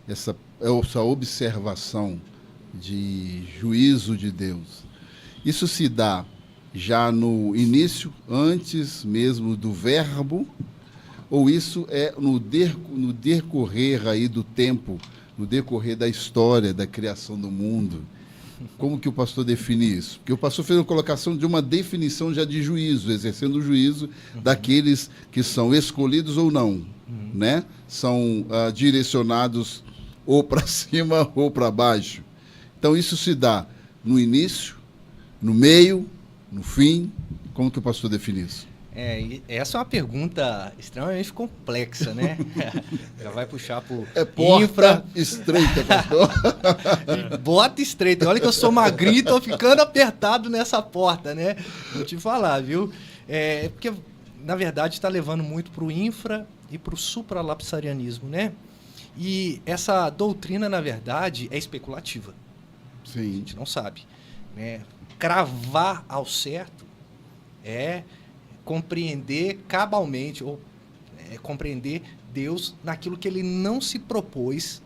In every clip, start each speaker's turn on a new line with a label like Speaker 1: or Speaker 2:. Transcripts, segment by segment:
Speaker 1: essa observação de juízo de Deus, isso se dá já no início, antes mesmo do verbo, ou isso é no decorrer aí do tempo, no decorrer da história, da criação do mundo? Como que o pastor define isso? Porque o pastor fez uma colocação de uma definição já de juízo, exercendo o juízo daqueles que são escolhidos ou não, né? São direcionados ou para cima ou para baixo. Então isso se dá no início, no meio, no fim. Como que o pastor define isso?
Speaker 2: Essa é uma pergunta extremamente complexa, né? Já vai puxar pro
Speaker 1: porta
Speaker 2: infra.
Speaker 1: Estreita, pastor.
Speaker 2: Bota estreita. Olha que eu sou magrinho e tô ficando apertado nessa porta, né? Vou te falar, viu? Porque, na verdade, está levando muito pro infra e pro supralapsarianismo, né? E essa doutrina, na verdade, é especulativa.
Speaker 1: Sim.
Speaker 2: A gente não sabe, né? Cravar ao certo é compreender cabalmente, ou compreender Deus naquilo que ele não se propôs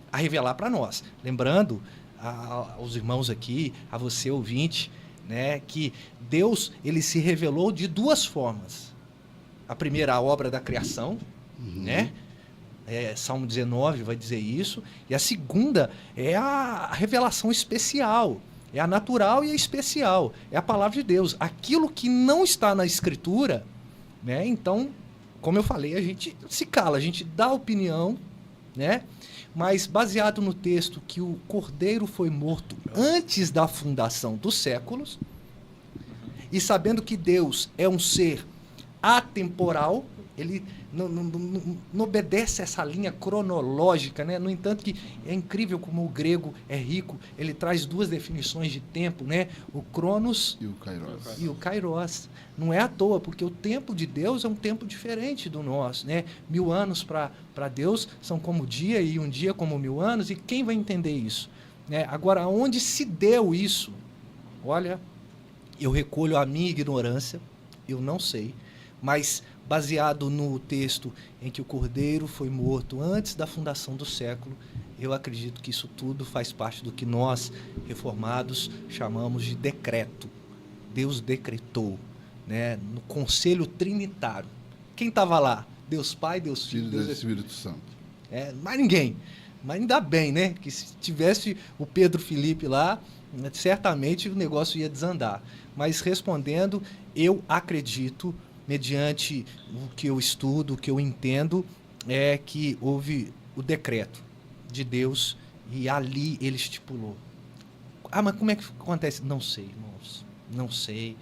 Speaker 2: a revelar para nós. Lembrando aos irmãos aqui, a você ouvinte, né, que Deus ele se revelou de duas formas. A primeira, a obra da criação, né? Salmo 19 vai dizer isso. E a segunda é a revelação especial. É a natural e a especial. É a palavra de Deus. Aquilo que não está na Escritura, né? Então, como eu falei, a gente se cala, a gente dá opinião, né? Mas baseado no texto que o Cordeiro foi morto antes da fundação dos séculos, e sabendo que Deus é um ser atemporal, ele não obedece essa linha cronológica, né? No entanto, que é incrível como o grego é rico, ele traz duas definições de tempo, né? O cronos e o kairos. Não é à toa, porque o tempo de Deus é um tempo diferente do nosso, né? 1000 anos para Deus são como o dia, e um dia como 1000 anos, e quem vai entender isso? Né? Agora, onde se deu isso? Olha, eu recolho a minha ignorância, eu não sei, mas baseado no texto em que o Cordeiro foi morto antes da fundação do século, eu acredito que isso tudo faz parte do que nós, reformados, chamamos de decreto. Deus decretou, né? No conselho trinitário. Quem estava lá? Deus Pai, Deus Filho,
Speaker 1: Deus Espírito Santo.
Speaker 2: Mais ninguém. Mas ainda bem, né? Que se tivesse o Pedro Felipe lá, certamente o negócio ia desandar. Mas respondendo, eu acredito, mediante o que eu estudo, o que eu entendo, é que houve o decreto de Deus e ali ele estipulou. Mas como é que acontece? Não sei, irmãos. Não sei.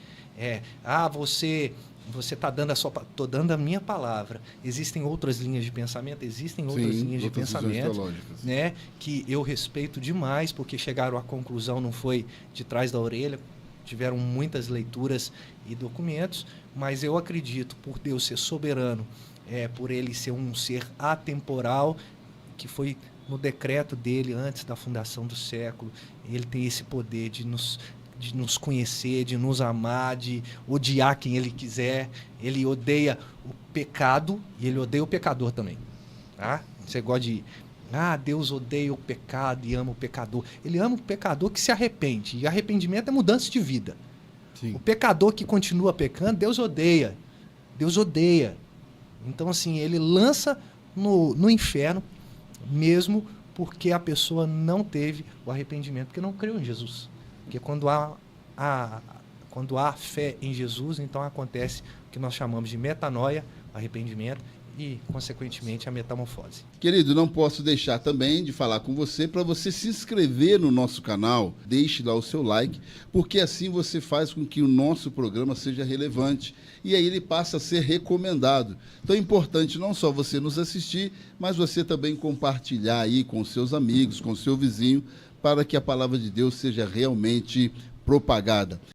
Speaker 2: Você está dando tô dando a minha palavra. Existem outras linhas de pensamento? Existem outras linhas de pensamento, né, que eu respeito demais, porque chegaram à conclusão, não foi de trás da orelha, tiveram muitas leituras e documentos, mas eu acredito, por Deus ser soberano, por ele ser um ser atemporal, que foi no decreto dele antes da fundação do século, ele tem esse poder de nos conhecer, de nos amar, de odiar quem ele quiser. Ele odeia o pecado e ele odeia o pecador também. Tá? Você gosta de... Deus odeia o pecado e ama o pecador. Ele ama o pecador que se arrepende. E arrependimento é mudança de vida. Sim. O pecador que continua pecando, Deus odeia. Deus odeia. Então, assim, ele lança no inferno, mesmo porque a pessoa não teve o arrependimento, porque não creu em Jesus. Porque quando há fé em Jesus, então acontece o que nós chamamos de metanoia, arrependimento, e, consequentemente, a metamorfose.
Speaker 1: Querido, não posso deixar também de falar com você para você se inscrever no nosso canal, deixe lá o seu like, porque assim você faz com que o nosso programa seja relevante e aí ele passa a ser recomendado. Então é importante não só você nos assistir, mas você também compartilhar aí com seus amigos, com seu vizinho, para que a palavra de Deus seja realmente propagada.